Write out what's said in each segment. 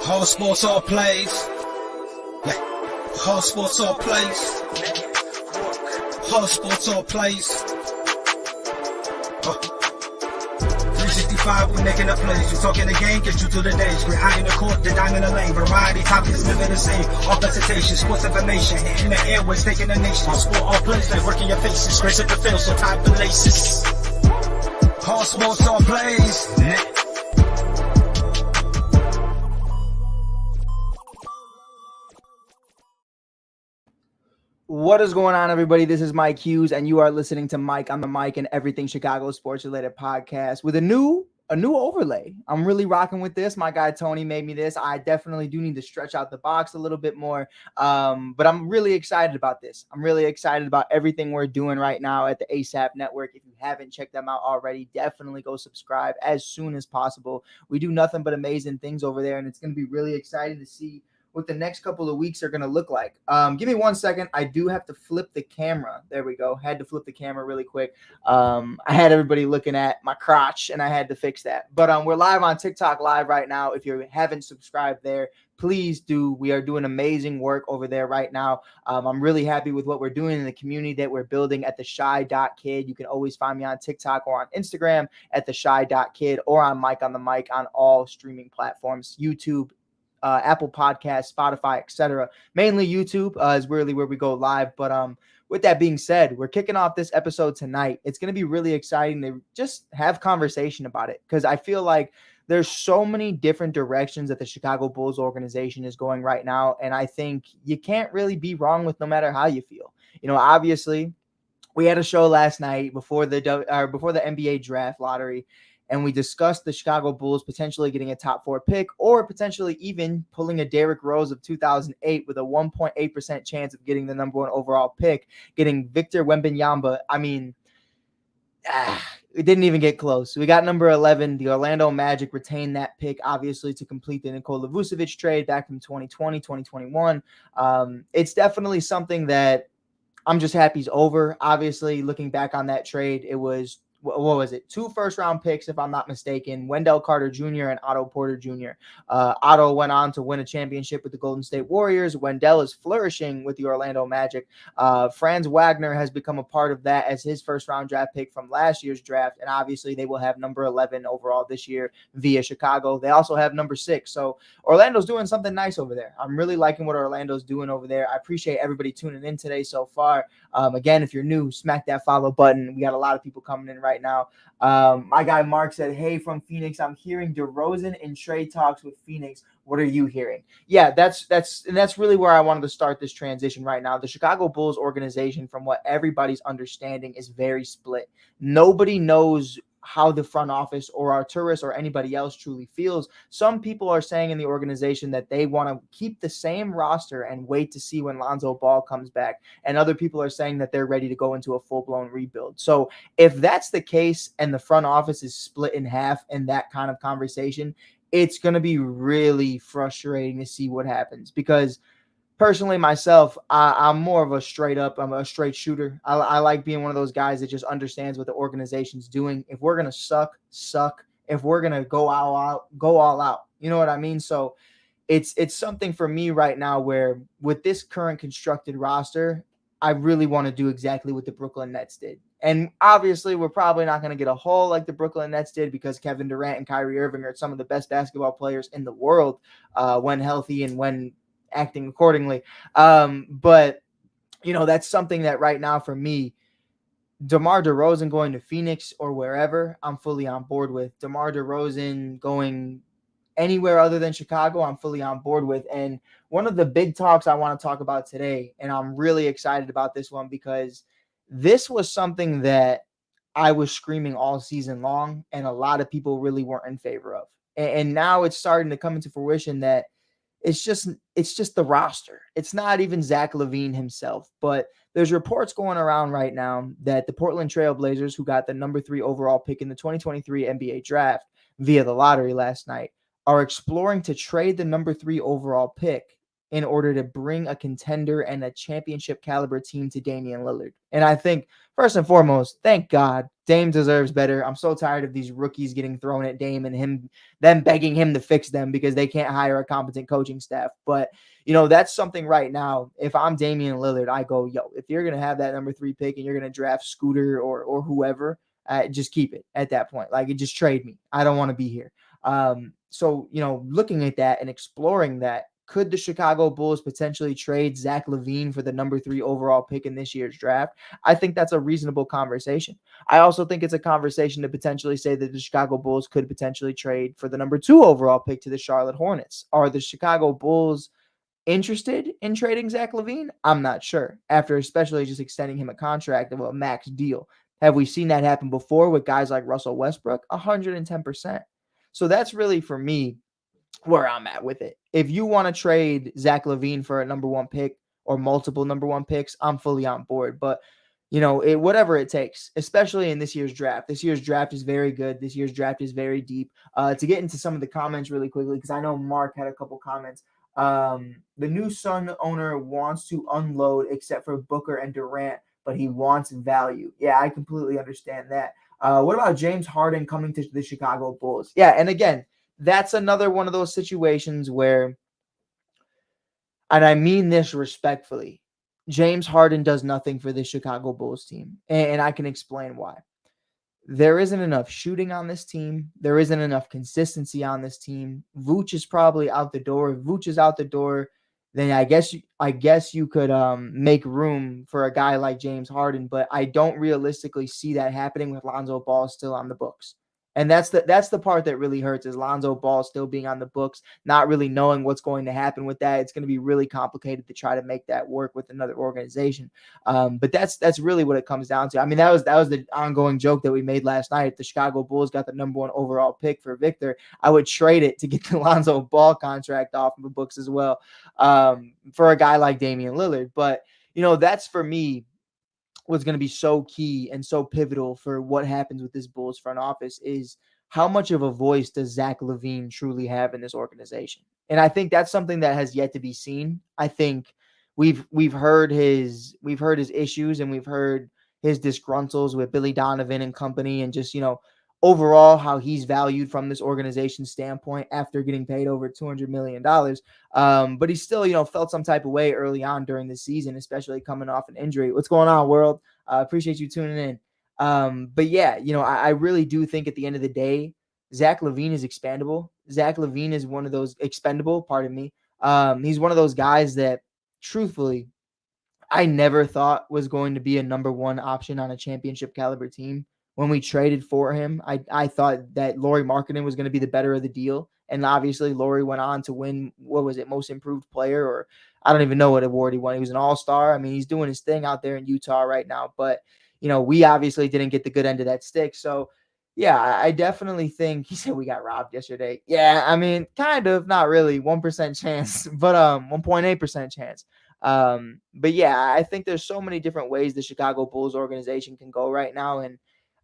Whole sports all plays. Yeah. Whole sports all plays. Whole sports all plays. 365, we making a plays. You talking the game, get you through the days. We're high in the court, the dime in the lane. Variety topics, living the same. All presentation, sports information. Hitting the airways, taking the nation. All sport, all plays, they working your faces. Grace at the field, so tie the laces. Whole sports all plays. What is going on, everybody? This is Mike Hughes, and you are listening to Mike on the Mic and Everything Chicago Sports Related podcast with a new overlay. I'm really rocking with this. My guy Tony made me this. I definitely do need to stretch out the box a little bit more, but I'm really excited about this. I'm really excited about everything we're doing right now at the ASAP Network. If you haven't checked them out already, definitely go subscribe as soon as possible. We do nothing but amazing things over there, and it's going to be really exciting to see what the next couple of weeks are going to look like. Give me 1 second. I do have to flip the camera. There we go. Had to flip the camera really quick. I had everybody looking at my crotch, and I had to fix that. But we're live on TikTok Live right now. If you haven't subscribed there, please do. We are doing amazing work over there right now. I'm really happy with what we're doing in the community that we're building at the Shy.Kid. You can always find me on TikTok or on Instagram at the Shy.Kid or on Mike on the Mic on all streaming platforms, YouTube, Apple Podcasts, Spotify, etc. Mainly YouTube is really where we go live. But with that being said, we're kicking off this episode tonight. It's going to be really exciting to just have conversation about it, because I feel like there's so many different directions that the Chicago Bulls organization is going right now, and I think you can't really be wrong with no matter how you feel. You know, obviously, we had a show last night before the NBA draft lottery, and we discussed the Chicago Bulls potentially getting a top 4 pick, or potentially even pulling a Derrick Rose of 2008 with a 1.8% chance of getting the number 1 overall pick, getting Victor Wembanyama. I mean, it didn't even get close. We got number 11. The Orlando Magic retained that pick, obviously, to complete the Nikola Vucevic trade back from 2020, 2021. It's definitely something that I'm just happy is over. Obviously, looking back on that trade, it was, what was it? 2 first-round picks, if I'm not mistaken. Wendell Carter Jr. and Otto Porter Jr. Otto went on to win a championship with the Golden State Warriors. Wendell is flourishing with the Orlando Magic. Franz Wagner has become a part of that as his first-round draft pick from last year's draft, and obviously they will have number 11 overall this year via Chicago. They also have number 6, so Orlando's doing something nice over there. I'm really liking what Orlando's doing over there. I appreciate everybody tuning in today so far. Again, if you're new, smack that follow button. We got a lot of people coming in right now. My guy Mark said, "Hey, from Phoenix, I'm hearing DeRozan and trade talks with Phoenix. What are you hearing?" Yeah, that's really where I wanted to start this transition right now. The Chicago Bulls organization, from what everybody's understanding, is very split. Nobody knows how the front office or Arturas or anybody else truly feels. Some people are saying in the organization that they want to keep the same roster and wait to see when Lonzo Ball comes back. And other people are saying that they're ready to go into a full-blown rebuild. So if that's the case and the front office is split in half in that kind of conversation, it's going to be really frustrating to see what happens, because personally, myself, I'm more of a I'm a straight shooter. I like being one of those guys that just understands what the organization's doing. If we're going to suck. If we're going to go all out. You know what I mean? So it's something for me right now where, with this current constructed roster, I really want to do exactly what the Brooklyn Nets did. And obviously, we're probably not going to get a haul like the Brooklyn Nets did, because Kevin Durant and Kyrie Irving are some of the best basketball players in the world when healthy and when acting accordingly. But, you know, that's something that right now for me, DeMar DeRozan going to Phoenix or wherever, I'm fully on board with. DeMar DeRozan going anywhere other than Chicago, I'm fully on board with. And one of the big talks I want to talk about today, and I'm really excited about this one, because this was something that I was screaming all season long, and a lot of people really weren't in favor of. And now it's starting to come into fruition that it's just the roster. It's not even Zach LaVine himself, but there's reports going around right now that the Portland Trail Blazers, who got the number 3 overall pick in the 2023 NBA draft via the lottery last night, are exploring to trade the number 3 overall pick in order to bring a contender and a championship caliber team to Damian Lillard. And I think first and foremost, thank God, Dame deserves better. I'm so tired of these rookies getting thrown at Dame and them begging him to fix them because they can't hire a competent coaching staff. But that's something right now. If I'm Damian Lillard, I go, yo, if you're gonna have that number 3 pick and you're gonna draft Scooter or whoever, just keep it at that point. Like, just trade me. I don't want to be here. So looking at that and exploring that, could the Chicago Bulls potentially trade Zach LaVine for the number 3 overall pick in this year's draft? I think that's a reasonable conversation. I also think it's a conversation to potentially say that the Chicago Bulls could potentially trade for the number 2 overall pick to the Charlotte Hornets. Are the Chicago Bulls interested in trading Zach LaVine? I'm not sure. After especially just extending him a contract of a max deal. Have we seen that happen before with guys like Russell Westbrook? 110%. So that's really, for me, where I'm at with it. If you want to trade Zach LaVine for a number 1 pick or multiple number 1 picks, I'm fully on board. But whatever it takes, especially in this year's draft. This year's draft is very good. This year's draft is very deep. To get into some of the comments really quickly, because I know Mark had a couple comments. The new Sun owner wants to unload except for Booker and Durant, but he wants value. Yeah, I completely understand that. What about James Harden coming to the Chicago Bulls? Yeah, and again, that's another one of those situations where, and I mean this respectfully, James Harden does nothing for the Chicago Bulls team. And I can explain why. There isn't enough shooting on this team. There isn't enough consistency on this team. Vooch is probably out the door. If Vooch is out the door, then I guess you could make room for a guy like James Harden, but I don't realistically see that happening with Lonzo Ball still on the books. And that's the part that really hurts, is Lonzo Ball still being on the books, not really knowing what's going to happen with that. It's going to be really complicated to try to make that work with another organization. But that's really what it comes down to. I mean, that was the ongoing joke that we made last night. If the Chicago Bulls got the number 1 overall pick for Victor, I would trade it to get the Lonzo Ball contract off of the books as well, for a guy like Damian Lillard. But that's, for me, what's going to be so key and so pivotal for what happens with this Bulls front office is how much of a voice does Zach LaVine truly have in this organization? And I think that's something that has yet to be seen. I think we've heard his issues, and we've heard his disgruntles with Billy Donovan and company, and just, overall how he's valued from this organization standpoint after getting paid over $200 million. But he still, felt some type of way early on during the season, especially coming off an injury. What's going on, world? Appreciate you tuning in. But yeah, I really do think at the end of the day, Zach LaVine is expandable. Zach LaVine is one of those expendable, pardon me. He's one of those guys that, truthfully, I never thought was going to be a number 1 option on a championship caliber team. When we traded for him, I thought that Lauri Markkanen was going to be the better of the deal. And obviously, Lauri went on to win, what was it, most improved player, or I don't even know what award he won. He was an all-star. I mean, he's doing his thing out there in Utah right now. But, we obviously didn't get the good end of that stick. So, yeah, I definitely think he said we got robbed yesterday. Yeah, I mean, kind of, not really, 1% chance, but 1.8% chance. But yeah, I think there's so many different ways the Chicago Bulls organization can go right now. And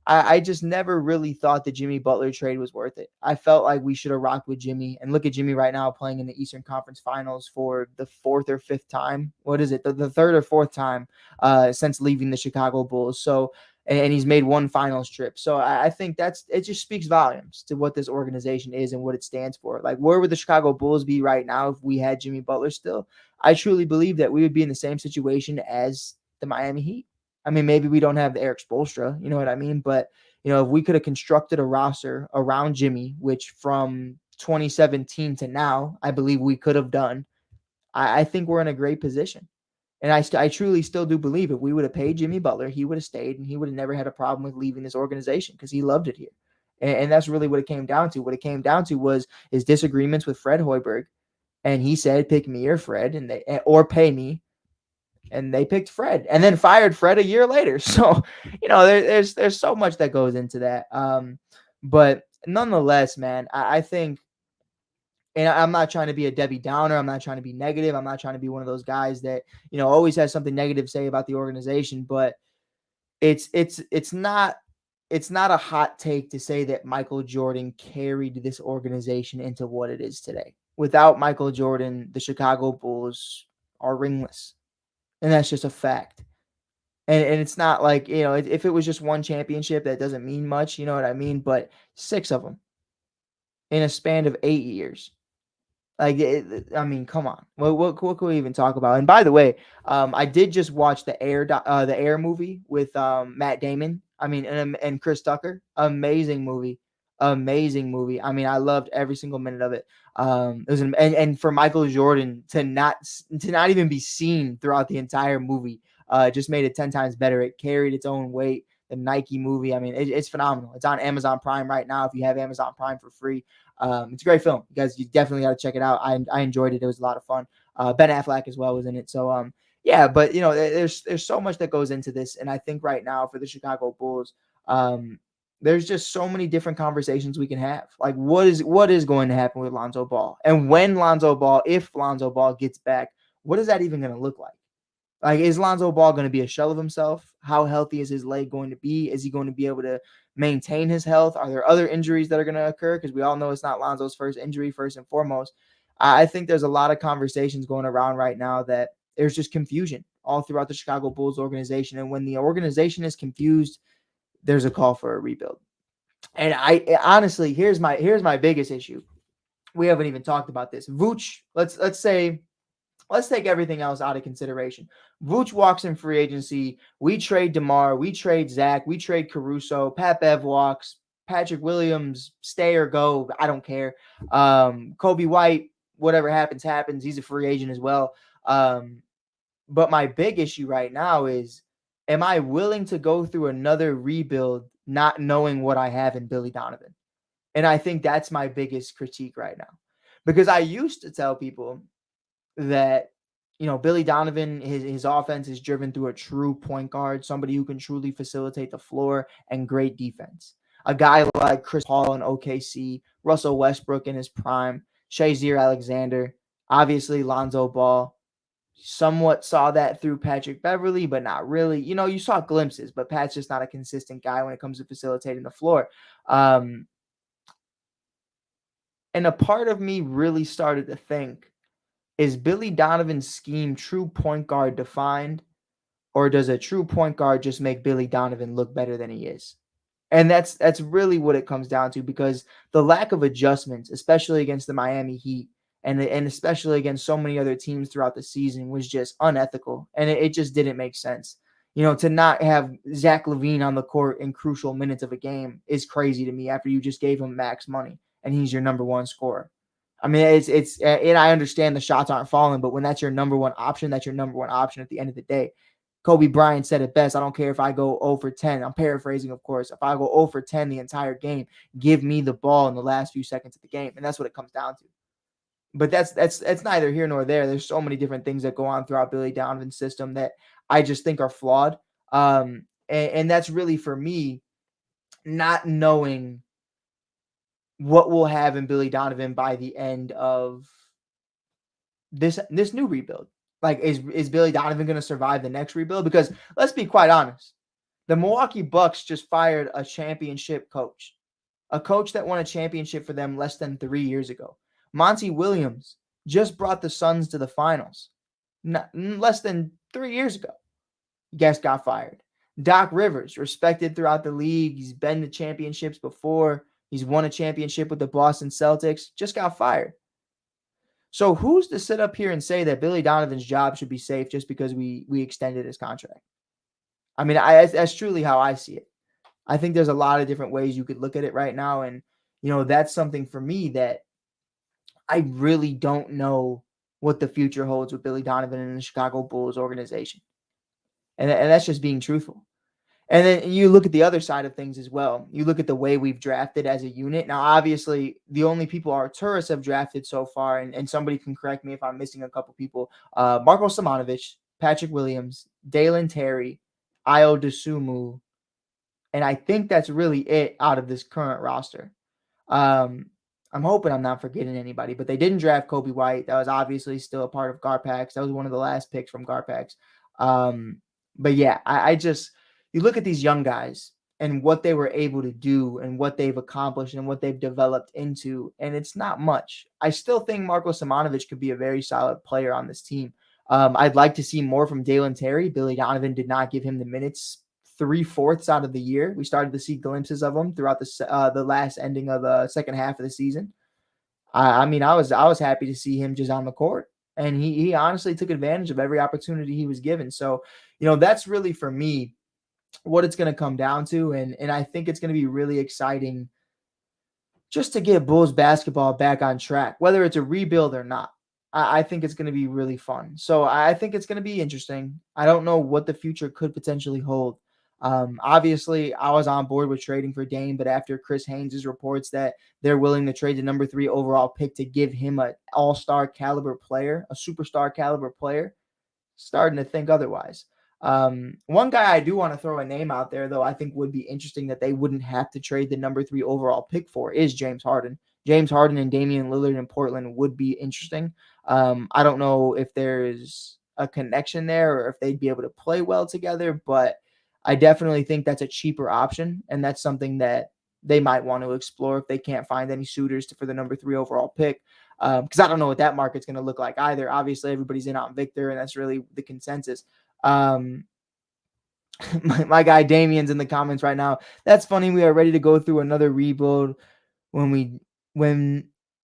I just never really thought the Jimmy Butler trade was worth it. I felt like we should have rocked with Jimmy. And look at Jimmy right now playing in the Eastern Conference Finals for the 4th or 5th time. What is it? The 3rd or 4th time since leaving the Chicago Bulls. So, and he's made 1 finals trip. So I think it just speaks volumes to what this organization is and what it stands for. Like, where would the Chicago Bulls be right now if we had Jimmy Butler still? I truly believe that we would be in the same situation as the Miami Heat. I mean, maybe we don't have the Eric Spoelstra, you know what I mean? But, if we could have constructed a roster around Jimmy, which from 2017 to now, I believe we could have done, I think we're in a great position. And I truly still do believe if we would have paid Jimmy Butler, he would have stayed, and he would have never had a problem with leaving this organization because he loved it here. And that's really what it came down to. What it came down to was his disagreements with Fred Hoiberg. And he said, pick me or Fred, or pay me. And they picked Fred, and then fired Fred a year later. So, there's so much that goes into that. But nonetheless, man, I think, and I'm not trying to be a Debbie Downer. I'm not trying to be negative. I'm not trying to be one of those guys that, always has something negative to say about the organization. But it's not a hot take to say that Michael Jordan carried this organization into what it is today. without Michael Jordan, the Chicago Bulls are ringless. And that's just a fact. And it's not like, if it was just one championship, that doesn't mean much, you know what I mean? But 6 of them in a span of 8 years. Like, I mean, come on. What can we even talk about? And by the way, I did just watch the Air movie with Matt Damon. I mean, and Chris Tucker. Amazing movie. Amazing movie. I mean, I loved every single minute of it. It was and for Michael Jordan to not even be seen throughout the entire movie, just made it 10 times better. It carried its own weight. The Nike movie. I mean, it's phenomenal. It's on Amazon Prime right now. If you have Amazon Prime for free. It's a great film. You definitely got to check it out. I enjoyed it. It was a lot of fun. Ben Affleck as well was in it. So, yeah, but there's so much that goes into this. And I think right now for the Chicago Bulls, there's just so many different conversations we can have. Like what is going to happen with Lonzo Ball? And if Lonzo Ball gets back, what is that even going to look like? Like, is Lonzo Ball going to be a shell of himself? How healthy is his leg going to be? Is he going to be able to maintain his health? Are there other injuries that are going to occur? Because we all know it's not Lonzo's first injury, first and foremost. I think there's a lot of conversations going around right now that there's just confusion all throughout the Chicago Bulls organization. And when the organization is confused, there's a call for a rebuild. And I honestly, here's my biggest issue. We haven't even talked about this. Vooch, let's take everything else out of consideration. Vooch walks in free agency. We trade DeMar. We trade Zach. We trade Caruso. Pat Bev walks. Patrick Williams, stay or go. I don't care. Kobe White, whatever happens. He's a free agent as well. But my big issue right now is, am I willing to go through another rebuild not knowing what I have in Billy Donovan? And I think that's my biggest critique right now. Because I used to tell people that, Billy Donovan, his offense is driven through a true point guard, somebody who can truly facilitate the floor and great defense. A guy like Chris Paul in OKC, Russell Westbrook in his prime, Shazier Alexander, obviously Lonzo Ball. Somewhat saw that through Patrick Beverley, but not really. You saw glimpses, but Pat's just not a consistent guy when it comes to facilitating the floor. And a part of me really started to think, is Billy Donovan's scheme true point guard defined, or does a true point guard just make Billy Donovan look better than he is? And that's really what it comes down to, because the lack of adjustments, especially against the Miami Heat and especially against so many other teams throughout the season, was just unethical. And it just didn't make sense. To not have Zach LaVine on the court in crucial minutes of a game is crazy to me after you just gave him max money and he's your number one scorer. I mean, and I understand the shots aren't falling, but when that's your number one option, that's your number one option at the end of the day. Kobe Bryant said it best. I don't care if I go 0 for 10. I'm paraphrasing, of course. If I go 0 for 10 the entire game, give me the ball in the last few seconds of the game. And that's what it comes down to. But that's neither here nor there. There's so many different things that go on throughout Billy Donovan's system that I just think are flawed. And that's really, for me, not knowing what we'll have in Billy Donovan by the end of this new rebuild. Like, is Billy Donovan going to survive the next rebuild? Because let's be quite honest, the Milwaukee Bucks just fired a championship coach, a coach that won a championship for them less than 3 years ago. Monty Williams just brought the Suns to the finals less than 3 years ago. Guess got fired. Doc Rivers, respected throughout the league. He's been to championships before. He's won a championship with the Boston Celtics, just got fired. So who's to sit up here and say that Billy Donovan's job should be safe just because we extended his contract? I mean, that's truly how I see it. I think there's a lot of different ways you could look at it right now. And, that's something for me that I really don't know what the future holds with Billy Donovan and the Chicago Bulls organization. And that's just being truthful. And then you look at the other side of things as well. You look at the way we've drafted as a unit. Now, obviously, the only people our tourists have drafted so far, and somebody can correct me if I'm missing a couple people, Marko Simonovic, Patrick Williams, Dalen Terry, Ayo Dosunmu, and I think that's really it out of this current roster. I'm hoping I'm not forgetting anybody, but they didn't draft Kobe White. That was obviously still a part of Garpax. That was one of the last picks from Garpax. But yeah, I just... You look at these young guys, and what they were able to do and what they've accomplished and what they've developed into. And it's not much. I still think Marko Simonovic could be a very solid player on this team. I'd like to see more from Dalen Terry. Billy Donovan did not give him the minutes 3/4 out of the year. We started to see glimpses of him throughout the last ending of the second half of the season. I mean, I was happy to see him just on the court, and he honestly took advantage of every opportunity he was given. So, that's really for me what it's going to come down to, and I think it's going to be really exciting just to get Bulls basketball back on track, whether it's a rebuild or not. I think it's going to be really fun. So I think it's going to be interesting. I don't know what the future could potentially hold. Obviously, I was on board with trading for Dame, but after Chris Haynes' reports that they're willing to trade the number 3 overall pick to give him an all-star caliber player, a superstar caliber player, starting to think otherwise. One guy I do want to throw a name out there, though, I think would be interesting that they wouldn't have to trade the number 3 overall pick for is James Harden. James Harden and Damian Lillard in Portland would be interesting. I don't know if there's a connection there or if they'd be able to play well together, but I definitely think that's a cheaper option, and that's something that they might want to explore if they can't find any suitors for the number 3 overall pick. Because I don't know what that market's going to look like either. Obviously, everybody's in on Victor, and that's really the consensus. My guy Damien's in the comments right now. That's funny. We are ready to go through another rebuild.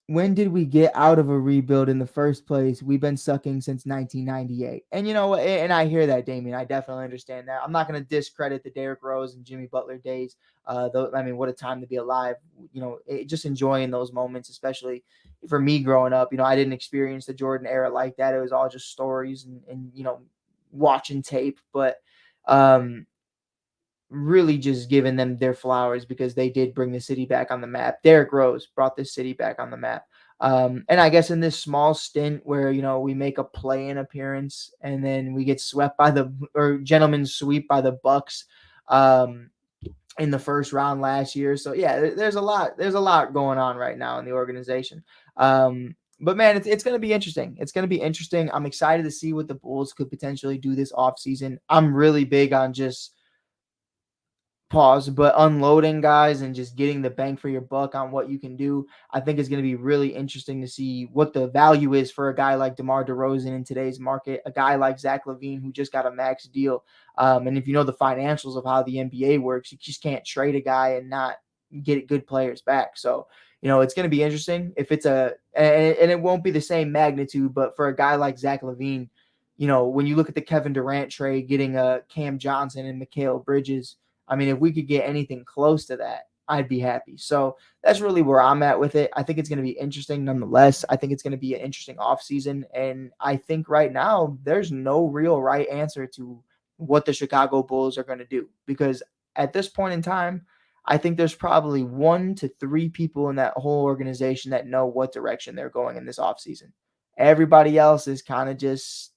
When did we get out of a rebuild in the first place? We've been sucking since 1998. And and I hear that, Damien. I definitely understand that. I'm not going to discredit the Derrick Rose and Jimmy Butler days. Though, I mean, what a time to be alive. Just enjoying those moments, especially for me growing up. I didn't experience the Jordan era like that. It was all just stories and watching tape. But really just giving them their flowers because they did bring the city back on the map. Derrick Rose brought this city back on the map. And I guess in this small stint where, we make a play-in appearance and then we get swept gentlemen's sweep by the Bucks in the first round last year. So yeah, there's a lot going on right now in the organization. But man, it's going to be interesting. It's going to be interesting. I'm excited to see what the Bulls could potentially do this offseason. I'm really big on just unloading guys and just getting the bang for your buck on what you can do. I think it's going to be really interesting to see what the value is for a guy like DeMar DeRozan in today's market, a guy like Zach LaVine who just got a max deal. And if you know the financials of how the NBA works, you just can't trade a guy and not get good players back. So, it's going to be interesting if it's and it won't be the same magnitude, but for a guy like Zach LaVine, when you look at the Kevin Durant trade, getting a Cam Johnson and Mikal Bridges, I mean, if we could get anything close to that, I'd be happy. So that's really where I'm at with it. I think it's going to be interesting nonetheless. I think it's going to be an interesting offseason. And I think right now there's no real right answer to what the Chicago Bulls are going to do. Because at this point in time, I think there's probably 1 to 3 people in that whole organization that know what direction they're going in this offseason. Everybody else is kind of just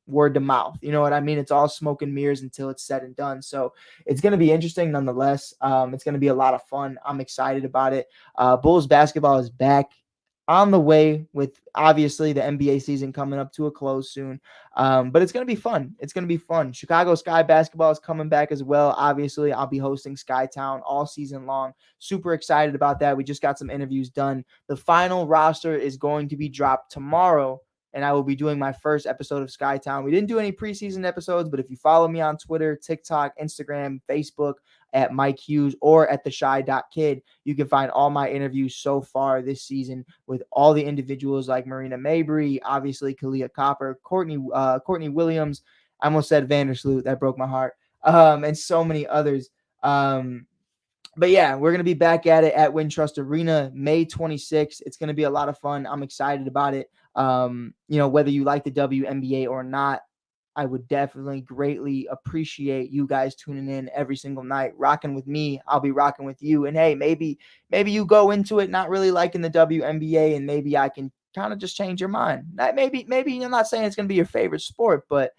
word to mouth. You know what I mean? It's all smoke and mirrors until it's said and done. So it's going to be interesting nonetheless. It's going to be a lot of fun. I'm excited about it. Bulls basketball is back on the way with obviously the NBA season coming up to a close soon. But it's going to be fun. It's going to be fun. Chicago Sky basketball is coming back as well. Obviously, I'll be hosting Skytown all season long. Super excited about that. We just got some interviews done. The final roster is going to be dropped tomorrow, and I will be doing my first episode of Skytown. We didn't do any preseason episodes, but if you follow me on Twitter, TikTok, Instagram, Facebook at Mike Hughes or at theshy.kid, you can find all my interviews so far this season with all the individuals like Marina Mabry, obviously Kalia Copper, Courtney Williams. I almost said Vandersloot. That broke my heart. And so many others. But yeah, we're going to be back at it at Wintrust Arena May 26th. It's going to be a lot of fun. I'm excited about it. Whether you like the WNBA or not, I would definitely greatly appreciate you guys tuning in every single night, rocking with me. I'll be rocking with you. And hey, maybe you go into it not really liking the WNBA, and maybe I can kind of just change your mind. Maybe I'm not saying it's going to be your favorite sport, but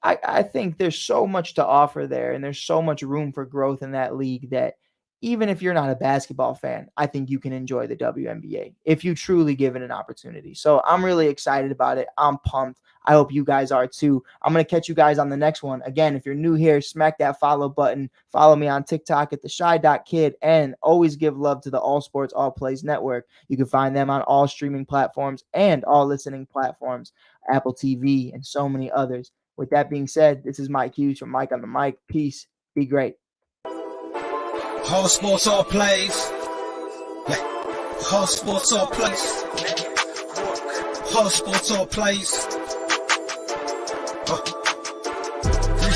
I think there's so much to offer there, and there's so much room for growth in that league that even if you're not a basketball fan, I think you can enjoy the WNBA if you truly give it an opportunity. So I'm really excited about it. I'm pumped. I hope you guys are too. I'm going to catch you guys on the next one. Again, if you're new here, smack that follow button. Follow me on TikTok at theshy.kid, and always give love to the All Sports All Plays Network. You can find them on all streaming platforms and all listening platforms, Apple TV, and so many others. With that being said, this is Mike Hughes from Mike on the Mic. Peace. Be great. All sports, all plays. Yeah. All sports, all plays. All sports, all plays.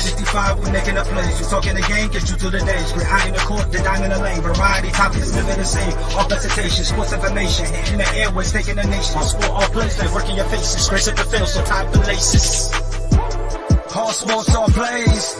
365, we making a plays. You talking the game, get you through the days. We're high in the court, the dime in the lane. Variety topics, living the same. All presentation, sports information. Hitting the airways, taking the nation. All sport, all plays, like working your faces. Grace at the field, so tie the laces. All sports, all plays.